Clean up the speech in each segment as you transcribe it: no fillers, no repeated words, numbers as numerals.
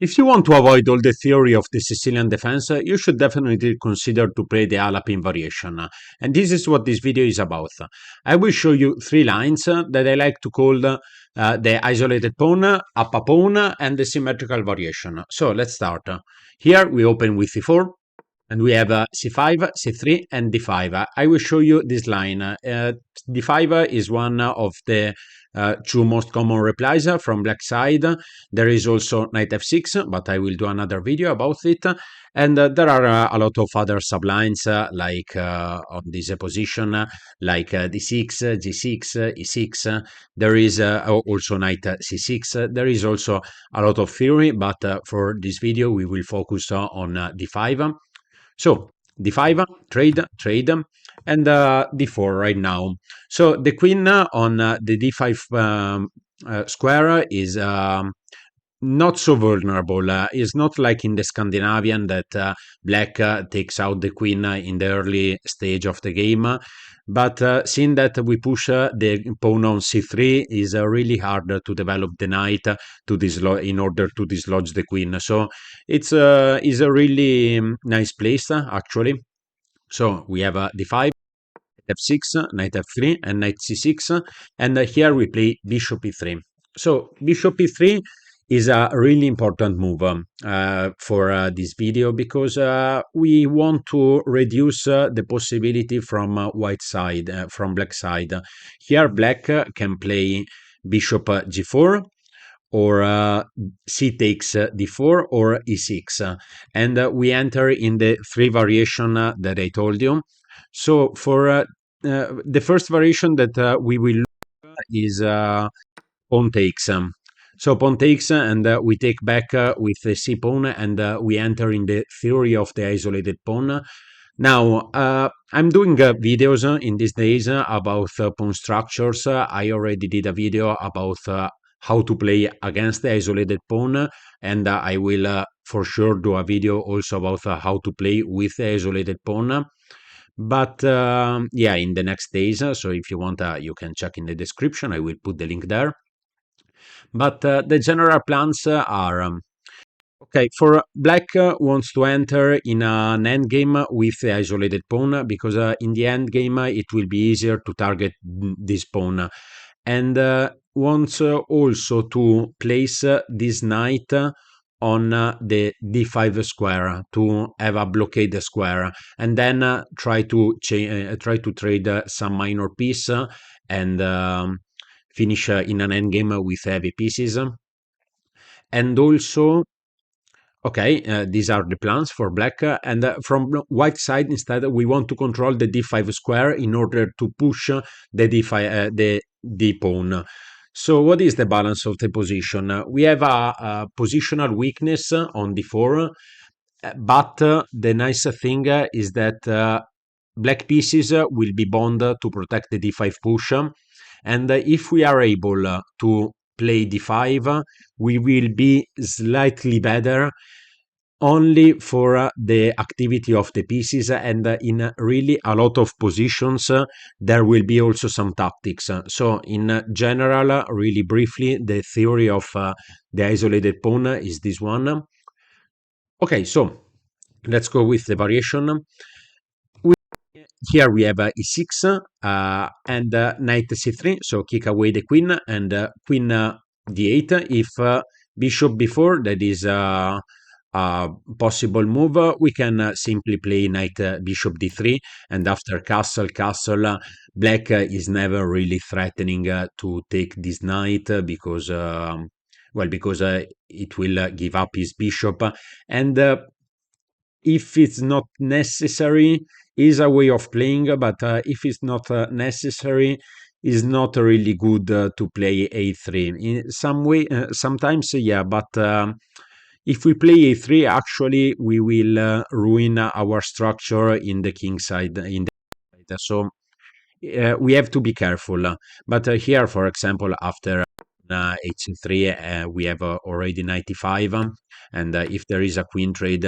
If you want to avoid all the theory of the Sicilian defense, you should definitely consider to play the Alapin variation. And this is what this video is about. I will show you three lines that I like to call the isolated pawn, up a pawn, and the symmetrical variation. So let's start. Here we open with c4, and we have c5, c3, and d5. I will show you this line. D5 is one of the two most common replies from black side. There is also knight f6, but I will do another video about it. And there are a lot of other sublines like on this position, like d6, g6, e6. There is also knight c6. There is also a lot of theory, but for this video we will focus on d5. So d5, trade, and d4 right now. So the queen on the d5 square is not so vulnerable. It's not like in the Scandinavian that black takes out the queen in the early stage of the game. But seeing that we push the pawn on c3 is really hard to develop the knight in order to dislodge the queen. So it's is a really nice place actually. So we have d5, f6, knight f3, and knight c6, and here we play bishop e3. So bishop e3 is a really important move for this video because we want to reduce the possibility from white side, from black side. Here black can play bishop g4, or c takes d4, or e6, and we enter in the three variation that I told you. So for the first variation that we will look is pawn takes. So pawn takes, and we take back with the c pawn, and we enter in the theory of the isolated pawn. Now, I'm doing videos in these days about pawn structures. I already did a video about how to play against the isolated pawn, and I will for sure do a video also about how to play with the isolated pawn. But yeah, in the next days, so if you want, you can check in the description. I will put the link there. But the general plans are okay. For black wants to enter in an endgame with the isolated pawn because in the endgame it will be easier to target this pawn, and wants also to place this knight on the d5 square to have a blockade square, and then try to trade some minor piece and finish in an endgame with heavy pieces. And also, okay, these are the plans for black, and from white side instead we want to control the d5 square in order to push the d5 the d pawn. So what is the balance of the position? We have a positional weakness on d4, but the nice thing is that black pieces will be bound to protect the d5 push, and if we are able to play d5, we will be slightly better only for the activity of the pieces, and in really a lot of positions there will be also some tactics. So in general, really briefly, the theory of the isolated pawn is this one. Okay, so let's go with the variation. Here we have e6 and knight c3, so kick away the queen, and queen d8. If bishop b4, that is a possible move, we can simply play knight bishop d3, and after castle, black is never really threatening to take this knight because, well, because it will give up his bishop, and if it's not necessary, is a way of playing, but if it's not necessary, is not really good to play a3 in some way. Sometimes, yeah, but if we play a3, actually we will ruin our structure in the king side, in the side. So we have to be careful. But here, for example, after h3, we have already 95, and if there is a queen trade,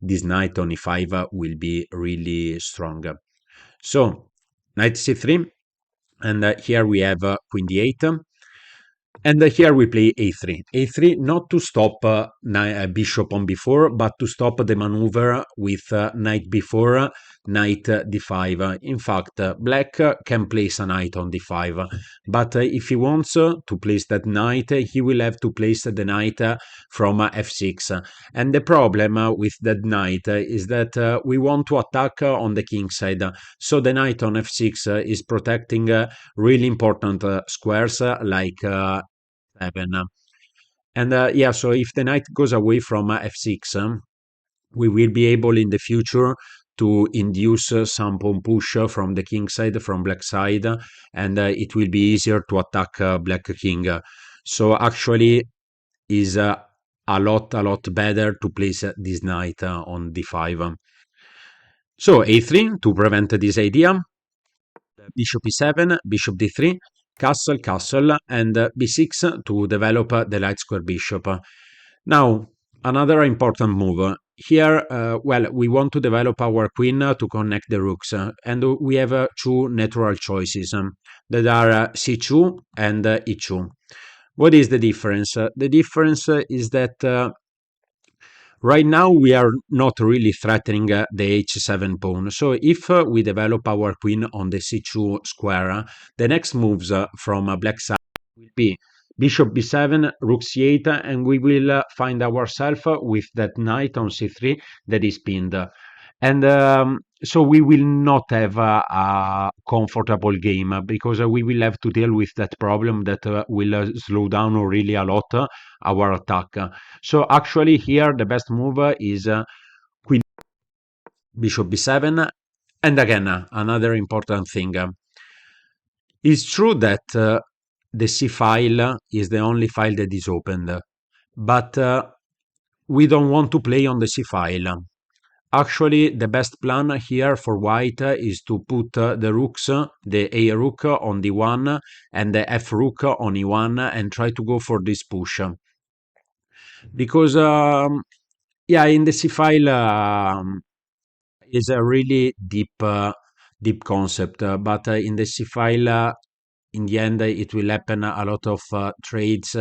this knight on e5 will be really strong. So knight c3, and here we have queen d8. And here we play a3. a3 not to stop bishop on b4, but to stop the maneuver with knight b4, knight d5. In fact, black can place a knight on d5, but if he wants to place that knight, he will have to place the knight from f6. And the problem with that knight is that we want to attack on the king side. So the knight on f6 is protecting really important squares like 7. And yeah, so if the knight goes away from f6, we will be able in the future to induce some pawn push from the king side, from black side, and it will be easier to attack black king. So actually is a lot better to place this knight on d5. So a3 to prevent this idea, bishop e7, bishop d3, castle, castle, and b6 to develop the light square bishop. Now, another important move. Here, well, we want to develop our queen to connect the rooks, and we have two natural choices that are c2 and e2. What is the difference? The difference is that right now we are not really threatening the h7 pawn. So if we develop our queen on the c2 square, the next moves from black side will be bishop b7, rook c8, and we will find ourselves with that knight on c3 that is pinned. And so we will not have a comfortable game because we will have to deal with that problem that will slow down really a lot our attack. So actually here the best move is queen bishop b7. And again, another important thing. It's true that the C file is the only file that is opened, but we don't want to play on the C file. Actually, the best plan here for white is to put the rooks, the A rook on d1 and the F rook on e1 and try to go for this push. Because, yeah, in the C file is a really deep concept, but in the C file, in the end, it will happen a lot of trades,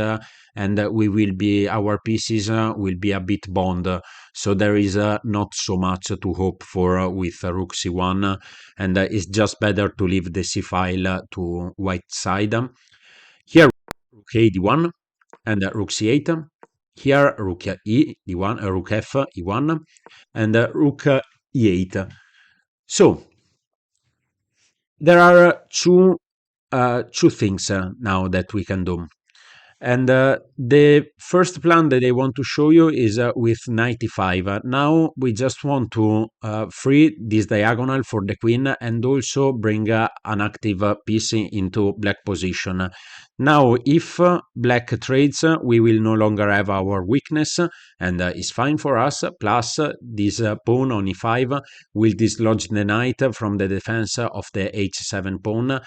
and we will be our pieces will be a bit bond. So there is not so much to hope for with rook c1, and it's just better to leave the c file to white side. Here rook a d1 and rook c8. Here rook e d1, rook f e1, and rook e8. So there are two things now that we can do. And the first plan that I want to show you is with 95. Now we just want to free this diagonal for the queen and also bring an active piece into black position. Now, if black trades, we will no longer have our weakness, and it's fine for us. Plus, this pawn on e5 will dislodge the knight from the defense of the h7 pawn,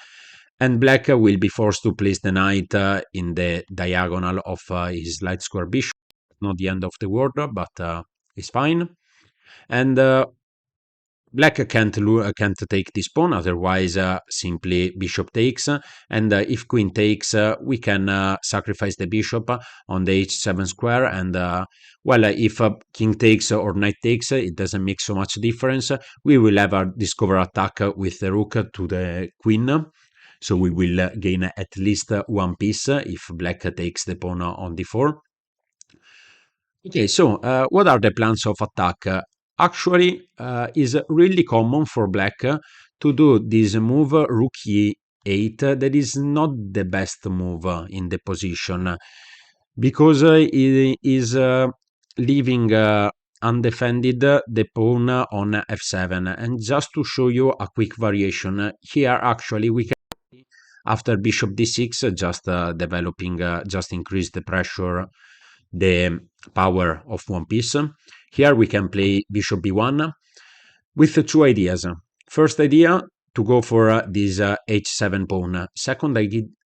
and black will be forced to place the knight in the diagonal of his light square bishop. Not the end of the world, but it's fine. And black can't take this pawn, otherwise simply bishop takes, and if queen takes, we can sacrifice the bishop on the h7 square, and well, if king takes or knight takes, it doesn't make so much difference. We will have a discover attack with the rook to the queen, so we will gain at least one piece if black takes the pawn on d4. Okay, so what are the plans of attack? Actually, is really common for black to do this move rook e8 that is not the best move in the position because it is leaving undefended the pawn on f7. And just to show you a quick variation, here actually we can after bishop d6 just developing just increase the pressure, the power of one piece. Here we can play bishop b1 with two ideas. First idea, to go for this h7 pawn. Second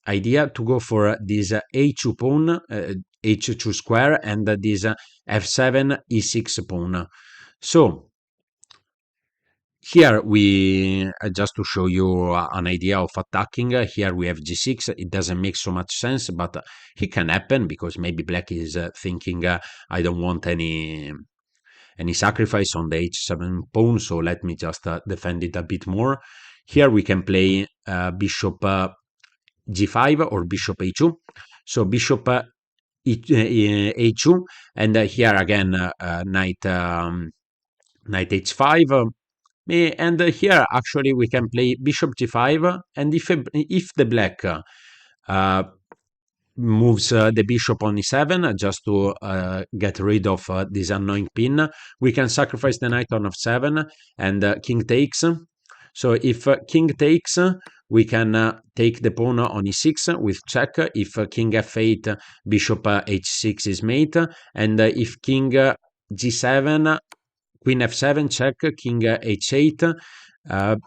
idea, to go for this a2 pawn, h2 square, and this f7 e6 pawn. So Here we just to show you an idea of attacking. Here we have g6. It doesn't make so much sense, but it can happen because maybe black is thinking I don't want any sacrifice on the h7 pawn, so let me just defend it a bit more. Here we can play bishop g5 or bishop a2. So bishop a2, and here again knight h5. And here actually we can play bishop g5, and if the black uh, moves the bishop on e7 just to get rid of this annoying pin, we can sacrifice the knight on f7 and king takes. So if king takes, we can take the pawn on e6 with check. If king f8, bishop h6 is mate, and if king g7, queen f7 check, king h8,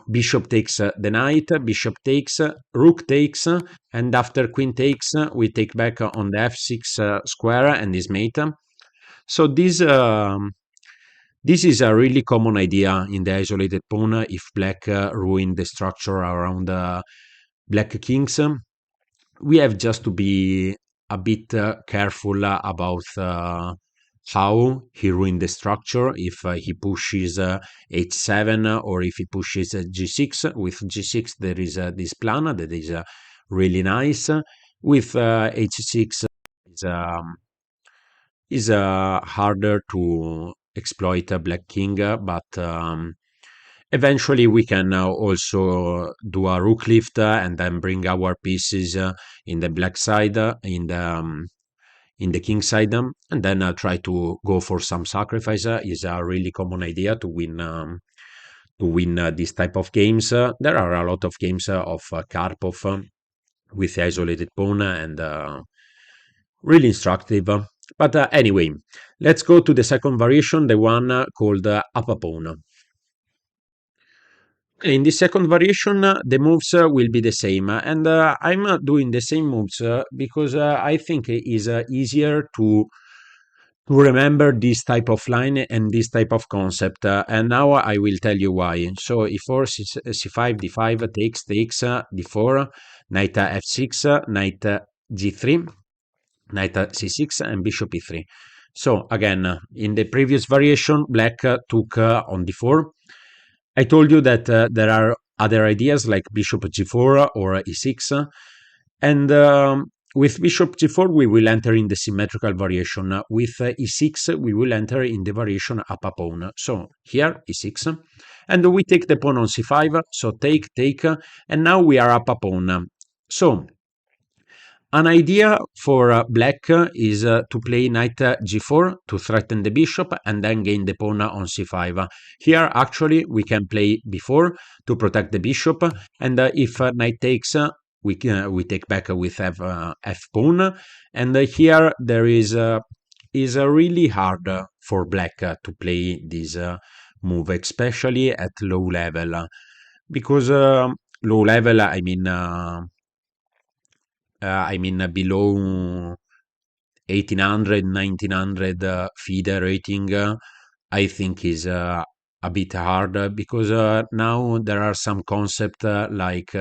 bishop takes the knight, bishop takes, rook takes, and after queen takes, we take back on the f6 square and is mate. So this is a really common idea in the isolated pawn if black ruin the structure around black kings. We have just to be a bit careful about how he ruined the structure, if he pushes h7 or if he pushes g6. With g6 there is this plan that is really nice. With h6 is, harder to exploit a black king, but eventually we can also do a rook lift and then bring our pieces in the black side, in the king side, and then try to go for some sacrifice. Is a really common idea to win this type of games. There are a lot of games of Karpov with isolated pawn and really instructive. But anyway, let's go to the second variation, the one called up a pawn. In the second variation, the moves will be the same, and I'm doing the same moves because I think it is easier to remember this type of line and this type of concept. And now I will tell you why. So e4, c5, d5, takes, d4, knight f6, knight g3, knight c6, and bishop e3. So again, in the previous variation, black took on d4. I told you that there are other ideas like bishop g4 or e6, and with bishop g4 we will enter in the symmetrical variation. With e6 we will enter in the variation up a pawn. So here e6, and we take the pawn on c5. So take, and now we are up a pawn. So an idea for black is to play knight g4 to threaten the bishop and then gain the pawn on c5. Here, actually, we can play b4 to protect the bishop, and if knight takes, we take back with f pawn. And here there is really hard for black to play this move, especially at low level, because low level, I mean below 1800, 1900 FIDE rating, I think is a bit hard because now there are some concept like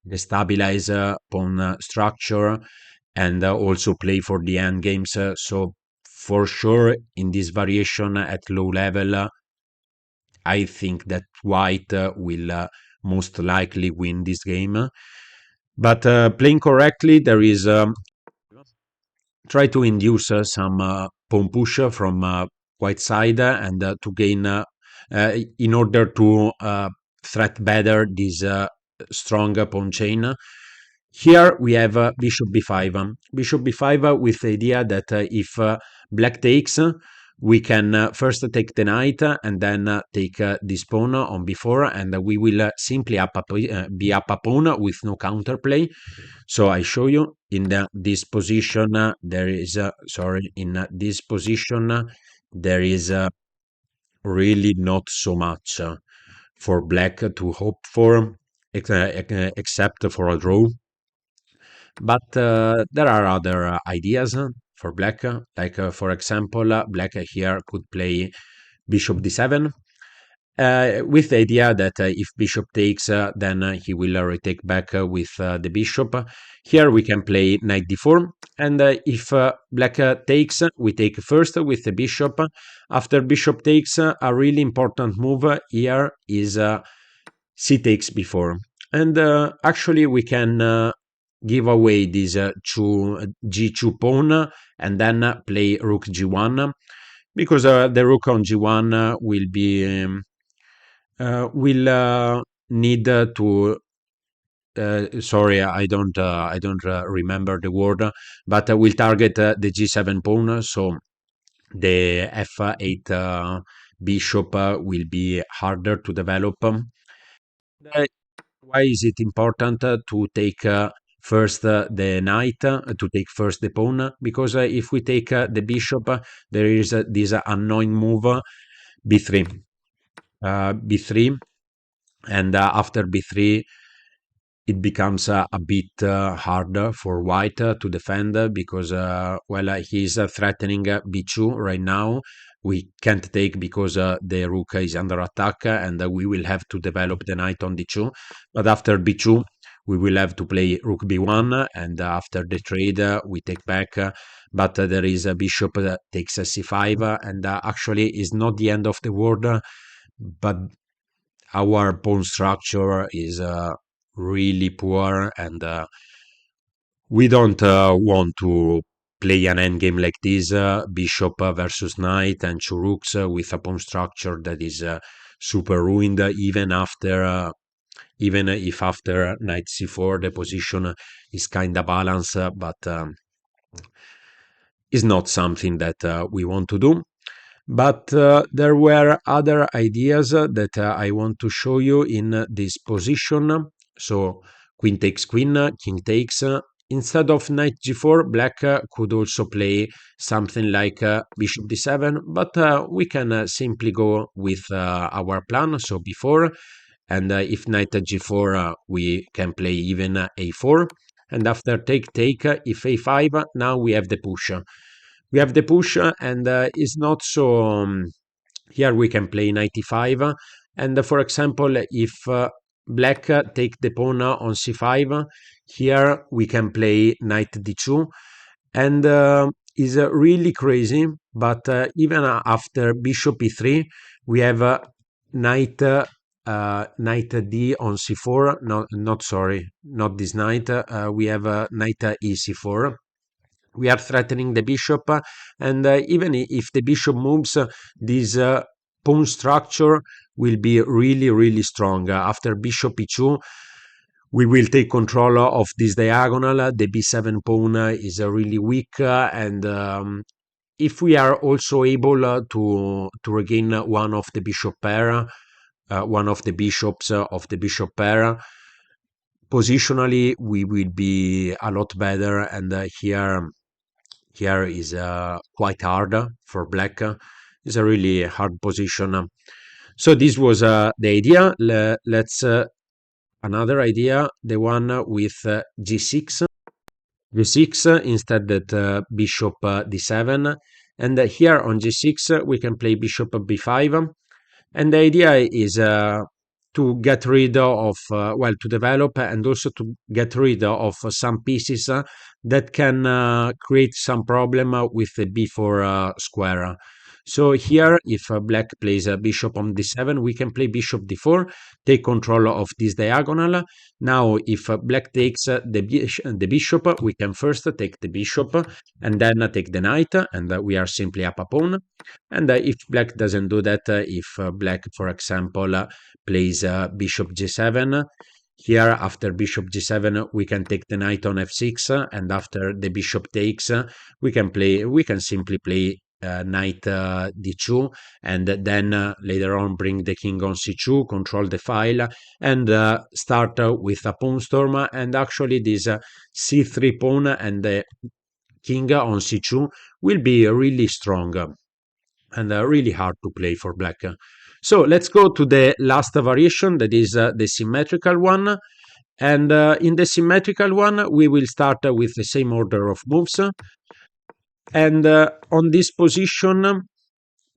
destabilize pawn structure and also play for the end games. So for sure, in this variation at low level, I think that white will most likely win this game. But playing correctly, there is try to induce some pawn push from white side and to gain in order to threat better this strong pawn chain. Here we have bishop b5. Bishop b5 with the idea that if black takes, we can first take the knight and then take this pawn on b4, and we will simply be up a pawn with no counterplay. So I show you in this position there is in this position there is really not so much for black to hope for except for a draw. But there are other ideas for black, like for example, black here could play bishop d7, with the idea that if bishop takes, then he will retake back with the bishop. Here we can play knight d4, and if black takes, we take first with the bishop. After bishop takes, a really important move here is c takes before, and actually we can give away this g2 pawn and then play rook g1, because the rook on g1 will be will need to sorry, I don't remember the word, but will target the g7 pawn, so the f8 bishop will be harder to develop. Why is it important to take first the knight, to take first the pawn? Because if we take the bishop, there is this annoying move, b3. B3, and after b3 it becomes a bit harder for white to defend, because well, he's threatening b2 right now. We can't take because the rook is under attack, and we will have to develop the knight on d2. But after b2 we will have to play rook b1, and after the trade we take back, but there is a bishop that takes c5, and actually is not the end of the world, but our pawn structure is really poor, and we don't want to play an endgame like this, bishop versus knight and two rooks, with a pawn structure that is super ruined, even if after knight c4 the position is kind of balanced, but is not something that we want to do. But there were other ideas that I want to show you in this position. So queen takes queen, king takes. Instead of knight g4, black could also play something like bishop d7, but we can simply go with our plan, so before. And if knight g4, we can play even a4. And after take, if a5, now we have the push. We have the push, and it's not so. Here we can play 95, and for example, if black take the pawn on c5, here we can play knight d2, and is really crazy. But even after bishop e3, we have knight knight d on c4. No, not sorry, not this knight. We have knight e4. We are threatening the bishop, and even if the bishop moves, this pawn structure will be really, really strong. After bishop e2, we will take control of this diagonal. The b7 pawn is really weak, and if we are also able to regain one of the bishop pair, one of the bishops of the bishop pair, positionally we will be a lot better, and here is quite hard for black. It's a really hard position. So this was the idea. Let's another idea, the one with g6. G6 instead that bishop d7, and here on g6 we can play bishop b5, and the idea is to get rid of, well, to develop and also to get rid of some pieces that can create some problem with the b4 square. So here, if black plays bishop on d7, we can play bishop d4, take control of this diagonal. Now, if black takes the bishop, we can first take the bishop and then take the knight, and we are simply up a pawn. And if black doesn't do that, if black, for example, plays bishop g7, here after bishop g7 we can take the knight on f6, and after the bishop takes, we can simply play knight d2, and then later on bring the king on c2, control the file, and start with a pawn storm. And actually this c3 pawn and the king on c2 will be really strong and really hard to play for black. So let's go to the last variation, that is the symmetrical one. And in the symmetrical one, we will start with the same order of moves. And on this position,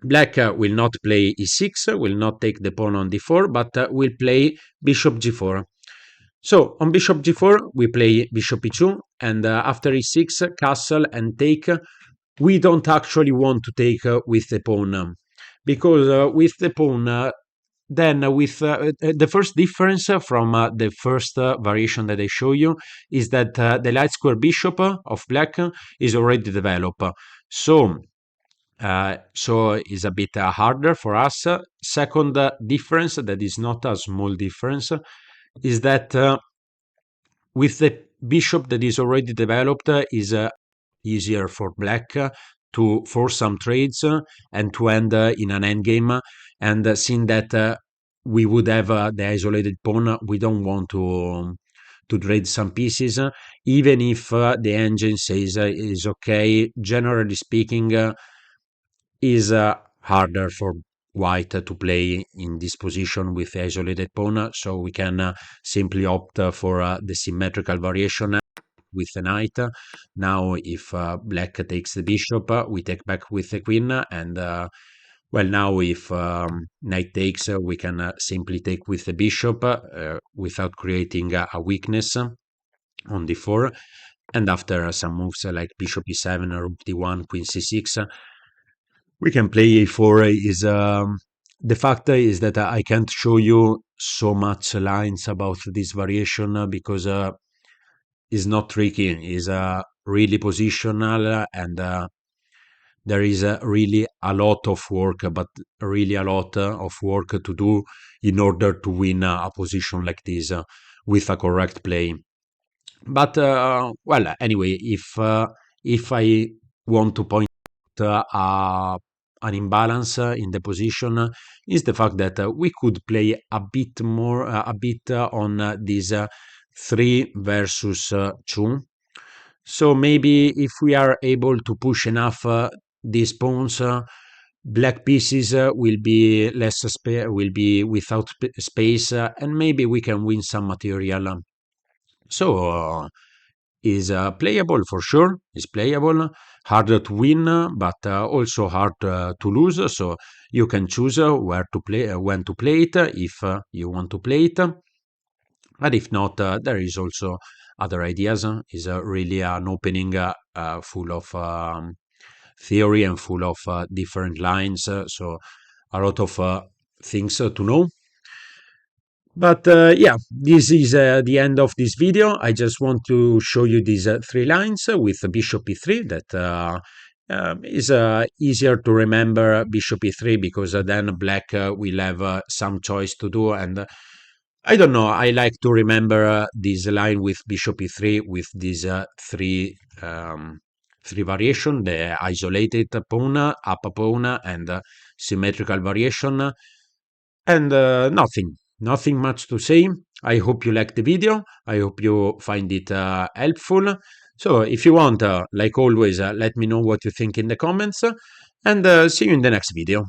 Black will not play e6, will not take the pawn on d4, but will play bishop g4. So on bishop g4, we play bishop e2, and after e6, castle and take. We don't actually want to take with the pawn, because with the pawn, then with the first difference from the first variation that I show you is that the light square bishop of black is already developed. So it's a bit harder for us. Second difference, that is not a small difference, is that with the bishop that is already developed, is easier for black to force some trades and to end in an endgame. And seeing that we would have the isolated pawn, we don't want to trade some pieces, even if the engine says is okay. Generally speaking, is harder for white to play in this position with the isolated pawn, so we can simply opt for the symmetrical variation with the knight. Now, if black takes the bishop, we take back with the queen, and well, now if knight takes, we can simply take with the bishop without creating a weakness on d4. And after some moves like bishop e7 or rook d1, queen c6, we can play a4. Is the fact is that I can't show you so much lines about this variation because it's not tricky. It's really positional, and there is really a lot of work, but really a lot of work to do in order to win a position like this with a correct play. But well, anyway, if I want to point an imbalance in the position, is the fact that we could play a bit more, a bit on this 3 versus 2. So maybe if we are able to push enough these pawns, black pieces will be less will be without space, and maybe we can win some material. So is playable for sure. Is playable, harder to win, but also hard to lose. So you can choose where to play, when to play it, if you want to play it. But if not, there is also other ideas. Is really an opening full of theory and full of different lines. So a lot of things to know. But yeah, this is the end of this video. I just want to show you these 3 lines with bishop e3 that is easier to remember bishop e3 because then black will have some choice to do. And I don't know, I like to remember this line with bishop e3 with these three variation: the isolated pawn, up pawn, and symmetrical variation. And nothing much to say. I hope you liked the video. I hope you find it helpful. So if you want, like always, let me know what you think in the comments, and see you in the next video.